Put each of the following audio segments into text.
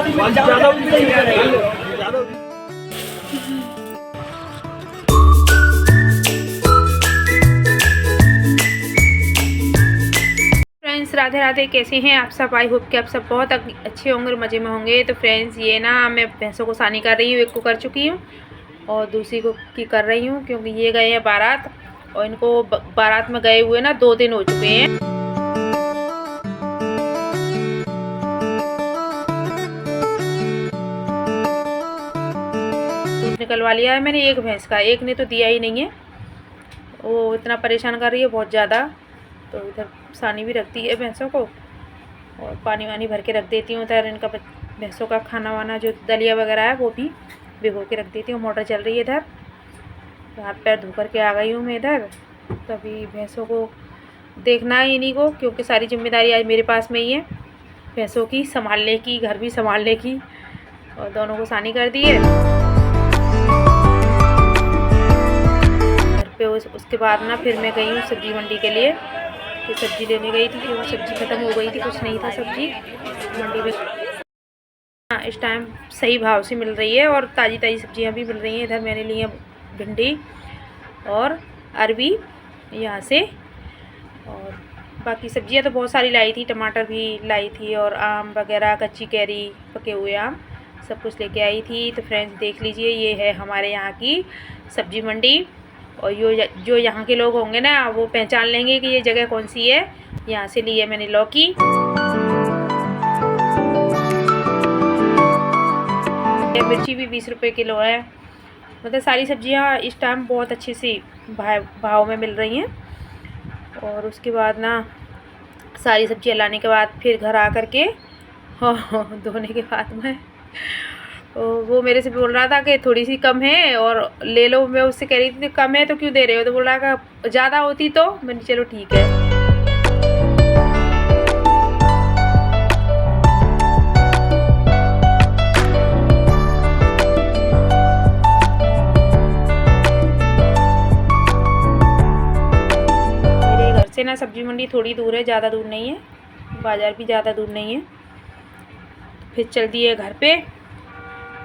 Friends Radhe Radhe, कैसे हैं आप सब। आई होप कि आप सब बहुत अच्छे होंगे और मज़े में होंगे। तो फ्रेंड्स ये ना मैं भैंसों को सानी कर रही हूँ। एक को कर चुकी हूँ और दूसरी को की कर रही हूँ, क्योंकि ये गए हैं बारात और इनको बारात में गए हुए ना 2 दिन हो चुके हैं। दूध निकलवा लिया है मैंने एक भैंस का, एक ने तो दिया ही नहीं है। वो इतना परेशान कर रही है बहुत ज़्यादा। तो इधर सानी भी रखती है भैंसों को और पानी वानी भर के रख देती हूँ। इधर इनका भैंसों का खाना वाना जो दलिया वगैरह है वो भी भिगो के रख देती हूँ। मोटर चल रही है इधर। हाथ पैर धो कर के आ गई हूँ मैं इधर। तभी भैंसों को देखना है इन्हीं को, क्योंकि सारी जिम्मेदारी आज मेरे पास में ही है, भैंसों की संभालने की, घर भी संभालने की। और दोनों को सानी कर दी है घर पे। उसके बाद ना फिर मैं गई हूँ सब्जी मंडी के लिए, कि सब्जी लेने गई थी, क्योंकि सब्जी ख़त्म हो गई थी, कुछ नहीं था सब्जी मंडी में। इस टाइम सही भाव से मिल रही है और ताज़ी ताज़ी सब्जियां भी मिल रही हैं। इधर मैंने ली है भिंडी और अरबी यहाँ से, और बाकी सब्जियां तो बहुत सारी लाई थी। टमाटर भी लाई थी और आम वगैरह, कच्ची कैरी, पके हुए आम, सब कुछ लेके आई थी। तो फ्रेंड्स देख लीजिए, ये है हमारे यहाँ की सब्जी मंडी। और जो यहाँ के लोग होंगे ना वो पहचान लेंगे कि ये जगह कौन सी है। यहाँ से ली है मैंने लौकी, मिर्ची भी 20 रुपये किलो है। मतलब सारी सब्जियाँ इस टाइम बहुत अच्छी सी भाव में मिल रही हैं। और उसके बाद ना सारी सब्जियाँ लाने के बाद फिर घर आ कर के धोने के बाद में वो मेरे से बोल रहा था कि थोड़ी सी कम है और ले लो। मैं उससे कह रही थी कम है तो क्यों दे रहे हो, तो बोल रहा था ज़्यादा होती तो। मैंने चलो ठीक है। मेरे घर से ना सब्जी मंडी थोड़ी दूर है, ज़्यादा दूर नहीं है, बाज़ार भी ज़्यादा दूर नहीं है। फिर चल दिए घर पे।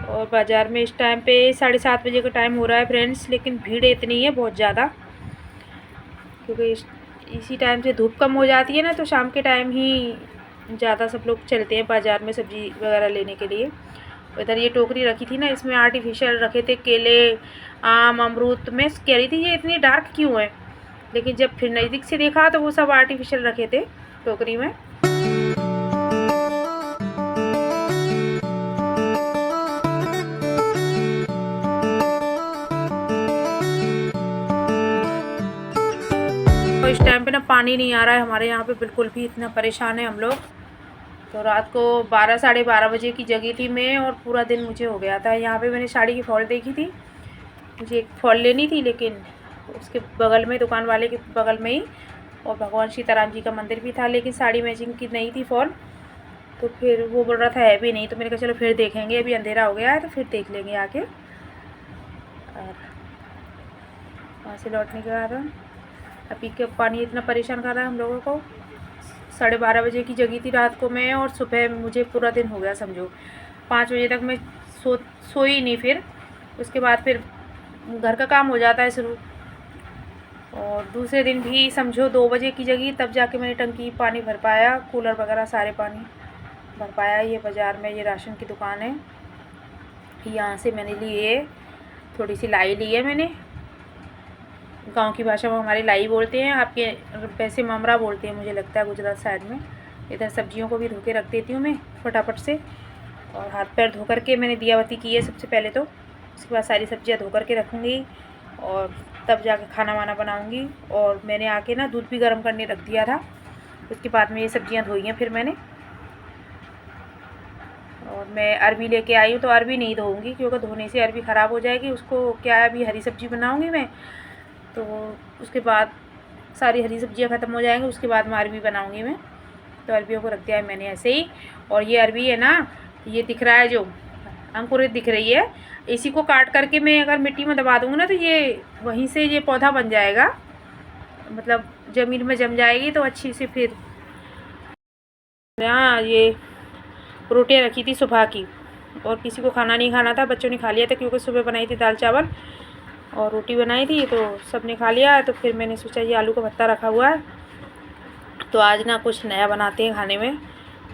और बाज़ार में इस टाइम पे 7:30 बजे का टाइम हो रहा है फ्रेंड्स, लेकिन भीड़ इतनी है बहुत ज़्यादा, क्योंकि इसी टाइम से धूप कम हो जाती है ना, तो शाम के टाइम ही ज़्यादा सब लोग चलते हैं बाज़ार में सब्ज़ी वगैरह लेने के लिए। इधर ये टोकरी रखी थी ना, इसमें आर्टिफिशियल रखे थे केले, आम, अमरूद। तो मैं कह रही थी ये इतनी डार्क क्यों है, लेकिन जब फिर नज़दीक से देखा तो वो सब आर्टिफिशियल रखे थे टोकरी में। इस टाइम पे ना पानी नहीं आ रहा है हमारे यहाँ पे बिल्कुल भी, इतना परेशान है हम लोग। तो रात को 12 साढ़े 12 बजे की जगी थी मैं और पूरा दिन मुझे हो गया था। यहाँ पे मैंने साड़ी की फॉल देखी थी, मुझे एक फॉल लेनी थी, लेकिन उसके बगल में, दुकान वाले के बगल में ही, और भगवान सीताराम जी का मंदिर भी था, लेकिन साड़ी मैचिंग की नहीं थी फॉल। तो फिर वो बोल रहा था है भी नहीं, तो मैंने कहा चलो फिर देखेंगे, अभी अंधेरा हो गया है तो फिर देख लेंगे आके। और वहाँ से लौटने के बाद अभी के पानी इतना परेशान कर रहा है हम लोगों को। 12:30 बजे की जगी थी रात को मैं, और सुबह मुझे पूरा दिन हो गया समझो। 5 बजे तक मैं सोई नहीं। फिर उसके बाद फिर घर का काम हो जाता है शुरू। और दूसरे दिन भी समझो 2 बजे की जगी, तब जाके मैंने टंकी पानी भर पाया, कूलर वगैरह सारे पानी भर पाया। ये बाज़ार में ये राशन की दुकान है, यहाँ से मैंने ली है थोड़ी सी लाई ली है मैंने। गांव की भाषा में हमारे लाई बोलते हैं, आपके वैसे ममरा बोलते हैं मुझे लगता है गुजरात साइड में। इधर सब्जियों को भी धो के रख देती हूँ मैं फटाफट से। और हाथ पैर धो करके मैंने दिया बत्ती की है सबसे पहले तो। उसके बाद सारी सब्जियाँ धो करके रखूँगी और तब जाके खाना वाना बनाऊँगी। और मैंने आके ना दूध भी गर्म करने रख दिया था। उसके बाद में ये सब्जियाँ धोई हैं फिर मैंने। और मैं अरबी लेके आई हूँ, तो अरबी नहीं धोऊँगी, क्योंकि धोने से अरबी ख़राब हो जाएगी। उसको क्या है, अभी हरी सब्ज़ी बनाऊँगी मैं, तो उसके बाद सारी हरी सब्जियां ख़त्म हो जाएंगी, उसके बाद में अरबी बनाऊंगी मैं। तो अरबियों को रख दिया है मैंने ऐसे ही। और ये अरबी है ना, ये दिख रहा है जो अंकुरित दिख रही है, इसी को काट करके मैं अगर मिट्टी में दबा दूँगी ना, तो ये वहीं से ये पौधा बन जाएगा, मतलब ज़मीन में जम जाएगी तो अच्छी से। फिर यहाँ ये रोटियां रखी थी सुबह की, और किसी को खाना नहीं खाना था, बच्चों ने खा लिया था क्योंकि सुबह बनाई थी दाल चावल और रोटी बनाई थी, तो सब ने खा लिया। तो फिर मैंने सोचा ये आलू का भत्ता रखा हुआ है, तो आज ना कुछ नया बनाते हैं खाने में।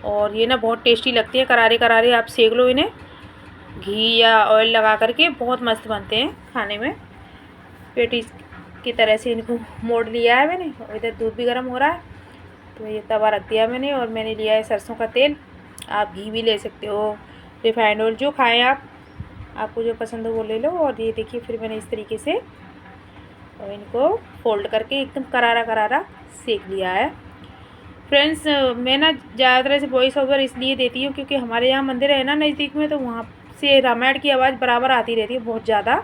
और ये ना बहुत टेस्टी लगती है, करारे करारे आप सेक लो इन्हें घी या ऑयल लगा करके, बहुत मस्त बनते हैं खाने में। पेटीज की तरह से इनको मोड़ लिया है मैंने, और इधर दूध भी गर्म हो रहा है, तो ये तवा रख दिया मैंने। और मैंने लिया है सरसों का तेल, आप घी भी ले सकते हो, रिफाइंड ऑयल, जो खाएं आपको जो पसंद हो वो ले लो। और ये देखिए फिर मैंने इस तरीके से और इनको फोल्ड करके एकदम करारा करारा सेक लिया है। फ्रेंड्स, मैं ना ज़्यादातर ऐसे वॉइस ओवर इसलिए देती हूँ क्योंकि हमारे यहाँ मंदिर है ना नज़दीक में, तो वहाँ से रामायण की आवाज़ बराबर आती रहती है बहुत ज़्यादा,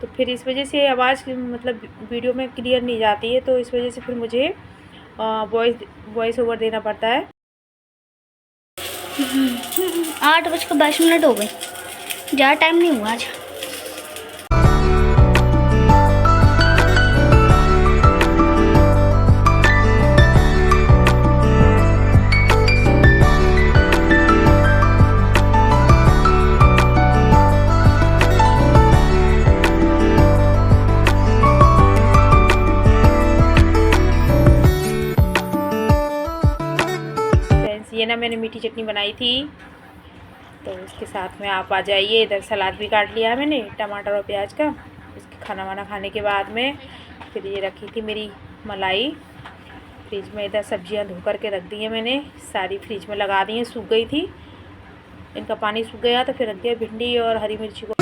तो फिर इस वजह से आवाज़ मतलब वीडियो में क्लियर नहीं जाती है, तो इस वजह से फिर मुझे वॉइस ओवर देना पड़ता है। 8:22 हो गए, ज़्यादा टाइम नहीं हुआ आज। ये ना मैंने मीठी चटनी बनाई थी, तो उसके साथ में आप आ जाइए। इधर सलाद भी काट लिया है मैंने टमाटर और प्याज का। उसके खाना वाना खाने के बाद में फिर ये रखी थी मेरी मलाई फ्रिज में। इधर सब्जियां धो करके रख दी हैं मैंने, सारी फ्रिज में लगा दी हैं, सूख गई थी, इनका पानी सूख गया तो फिर रख दिया भिंडी और हरी मिर्ची को।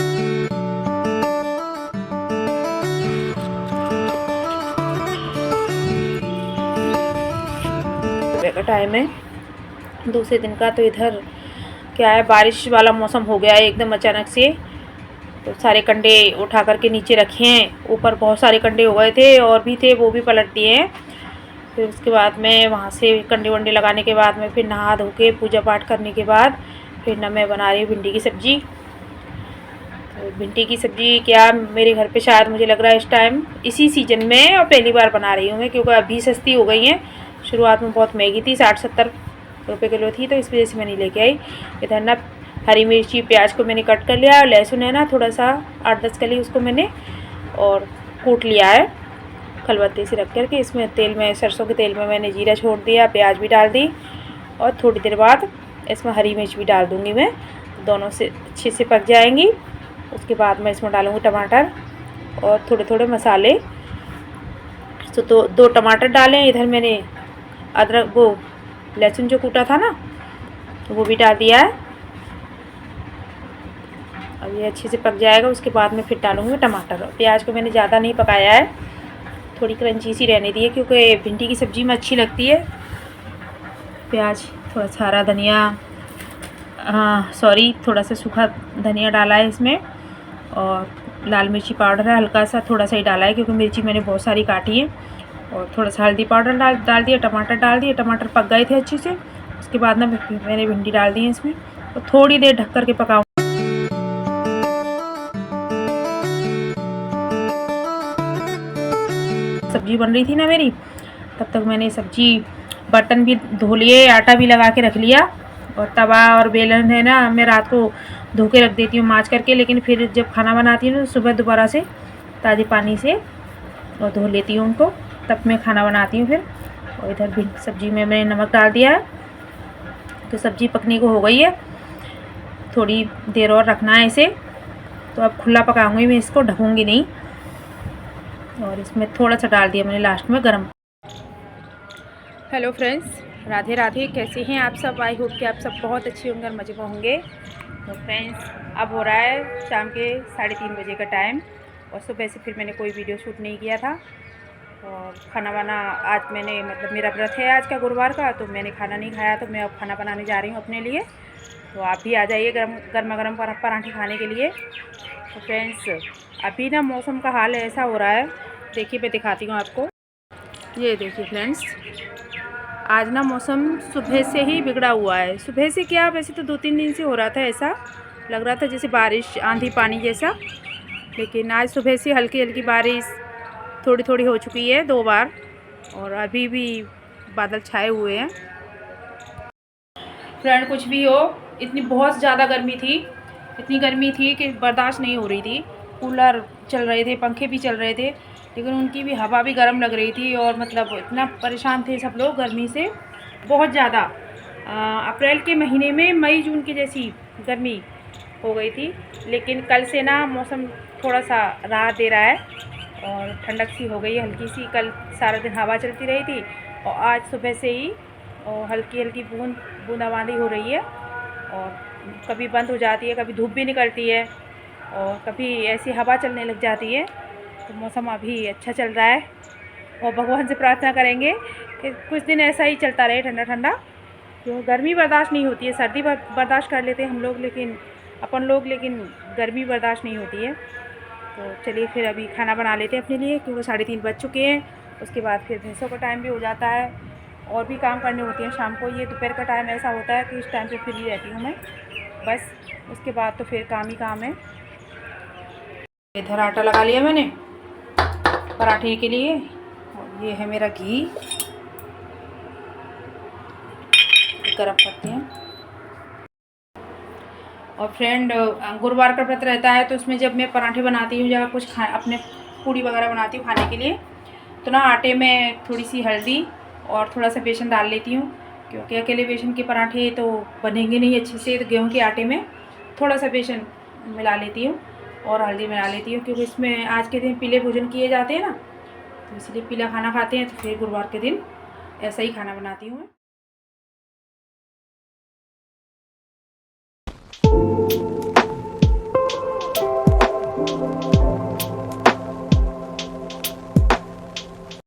सुबह का टाइम है दूसरे दिन का, तो इधर क्या है बारिश वाला मौसम हो गया है एकदम अचानक से, तो सारे कंडे उठा करके नीचे रखे हैं। ऊपर बहुत सारे कंडे हो गए थे और भी थे, वो भी पलट दिए हैं। फिर उसके बाद में वहाँ से कंडे वंडे लगाने के बाद में फिर नहा धो के पूजा पाठ करने के बाद फिर ना मैं बना रही हूँ भिंडी की सब्ज़ी। तो भिंडी की सब्ज़ी क्या मेरे घर पे शायद मुझे लग रहा है इस टाइम इसी सीज़न में और पहली बार बना रही हूँ मैं, क्योंकि अभी सस्ती हो गई हैं। शुरुआत में बहुत महंगी थी, 60-70 रुपये किलो थी, तो इस वजह से मैं नहीं लेके आई। इधर ना हरी मिर्ची प्याज को मैंने कट कर लिया, और लहसुन है ना थोड़ा सा 8-10 कली, उसको मैंने और कूट लिया है खलबत्ते से रख करके। इसमें तेल में सरसों के तेल में मैंने जीरा छोड़ दिया, प्याज भी डाल दी, और थोड़ी देर बाद इसमें हरी मिर्च भी डाल दूँगी मैं, दोनों से अच्छे से पक जाएंगी। उसके बाद मैं इसमें डालूँगी टमाटर और थोड़े थोड़े मसाले। तो दो टमाटर डालें, इधर मैंने अदरक वो लहसुन जो कूटा था ना तो वो भी डाल दिया है। अब ये अच्छे से पक जाएगा, उसके बाद में फिर डालूँगी टमाटर। प्याज को मैंने ज़्यादा नहीं पकाया है, थोड़ी क्रंची सी रहने दी है, क्योंकि भिंडी की सब्ज़ी में अच्छी लगती है। प्याज, थोड़ा सा हरा धनिया, थोड़ा सा सूखा धनिया डाला है इसमें, और लाल मिर्ची पाउडर है हल्का सा, थोड़ा सा ही डाला है क्योंकि मिर्ची मैंने बहुत सारी काटी है। और थोड़ा सा हल्दी पाउडर डाल दिया, टमाटर डाल दिए, टमाटर पक गए थे अच्छे से। उसके बाद ना मैंने भिंडी डाल दी है इसमें, और थोड़ी देर ढक कर के पकाऊँ। सब्जी बन रही थी ना मेरी, तब तक मैंने सब्जी बर्तन भी धो लिए, आटा भी लगा के रख लिया, और तवा और बेलन है ना मैं रात को धो के रख देती हूँ माँज करके, लेकिन फिर जब खाना बनाती हूँ तो सुबह दोबारा से ताज़े पानी से और धो लेती हूँ उनको, तब मैं खाना बनाती हूँ फिर। और इधर भी सब्ज़ी में मैंने नमक डाल दिया है, तो सब्ज़ी पकने को हो गई है, थोड़ी देर और रखना है इसे। तो अब खुला पकाऊंगी मैं इसको, ढकूँगी नहीं। और इसमें थोड़ा सा डाल दिया मैंने लास्ट में गरम। हेलो फ्रेंड्स, राधे राधे, कैसे हैं आप सब? आई होप कि आप सब बहुत अच्छे होंगे और मज़े में होंगे। तो फ्रेंड्स, अब हो रहा है शाम के 3:30 बजे का टाइम, और सुबह से फिर मैंने कोई वीडियो शूट नहीं किया था। और खाना वाना आज मैंने मतलब मेरा व्रत है आज का गुरुवार का, तो मैंने खाना नहीं खाया, तो मैं अब खाना बनाने जा रही हूँ अपने लिए। तो आप भी आ जाइए गर्मा गर्म पराठे खाने के लिए। तो फ्रेंड्स, अभी ना मौसम का हाल ऐसा हो रहा है, देखिए मैं दिखाती हूँ आपको। ये देखिए फ्रेंड्स, आज ना मौसम सुबह से ही बिगड़ा हुआ है। सुबह से क्या, वैसे तो 2-3 दिन से हो रहा था, ऐसा लग रहा था जैसे बारिश आंधी पानी जैसा, लेकिन आज सुबह से हल्की हल्की बारिश थोड़ी थोड़ी हो चुकी है 2 बार, और अभी भी बादल छाए हुए हैं। फ्रेंड कुछ भी हो, इतनी बहुत ज़्यादा गर्मी थी, इतनी गर्मी थी कि बर्दाश्त नहीं हो रही थी। कूलर चल रहे थे, पंखे भी चल रहे थे, लेकिन उनकी भी हवा भी गर्म लग रही थी और मतलब इतना परेशान थे सब लोग गर्मी से बहुत ज़्यादा। अप्रैल के महीने में मई जून की जैसी गर्मी हो गई थी, लेकिन कल से ना मौसम थोड़ा सा राहत दे रहा है और ठंडक सी हो गई है हल्की सी। कल सारा दिन हवा चलती रही थी और आज सुबह से ही हल्की हल्की बूंदाबांदी हो रही है और कभी बंद हो जाती है, कभी धूप भी निकलती है और कभी ऐसी हवा चलने लग जाती है। तो मौसम अभी अच्छा चल रहा है और भगवान से प्रार्थना करेंगे कि कुछ दिन ऐसा ही चलता रहे, ठंडा ठंडा। क्यों गर्मी बर्दाश्त नहीं होती है, सर्दी बर्दाश्त कर लेते हैं हम लोग, लेकिन लेकिन गर्मी बर्दाश्त नहीं होती है। तो चलिए फिर अभी खाना बना लेते हैं अपने लिए, क्योंकि 3:30 बज चुके हैं। उसके बाद फिर भैंसों का टाइम भी हो जाता है और भी काम करने होते हैं शाम को। ये दोपहर का टाइम ऐसा होता है कि इस टाइम पे फ्री रहती हूँ मैं बस। उसके बाद तो फिर काम ही काम है। इधर आटा लगा लिया मैंने पराठे के लिए और ये है मेरा घी, गरम करते हैं। और फ्रेंड गुरुवार का व्रत रहता है, तो उसमें जब मैं पराठे बनाती हूँ या कुछ अपने पूड़ी वगैरह बनाती हूँ खाने के लिए, तो ना आटे में थोड़ी सी हल्दी और थोड़ा सा बेसन डाल लेती हूँ, क्योंकि अकेले बेसन के पराठे तो बनेंगे नहीं अच्छे से। तो गेहूँ के आटे में थोड़ा सा बेसन मिला लेती हूँ और हल्दी मिला लेती हूँ, क्योंकि इसमें आज के दिन पीले भोजन किए जाते हैं ना, तो इसलिए पीला खाना खाते हैं। तो फिर गुरुवार के दिन ऐसा ही खाना बनाती हूँ मैं।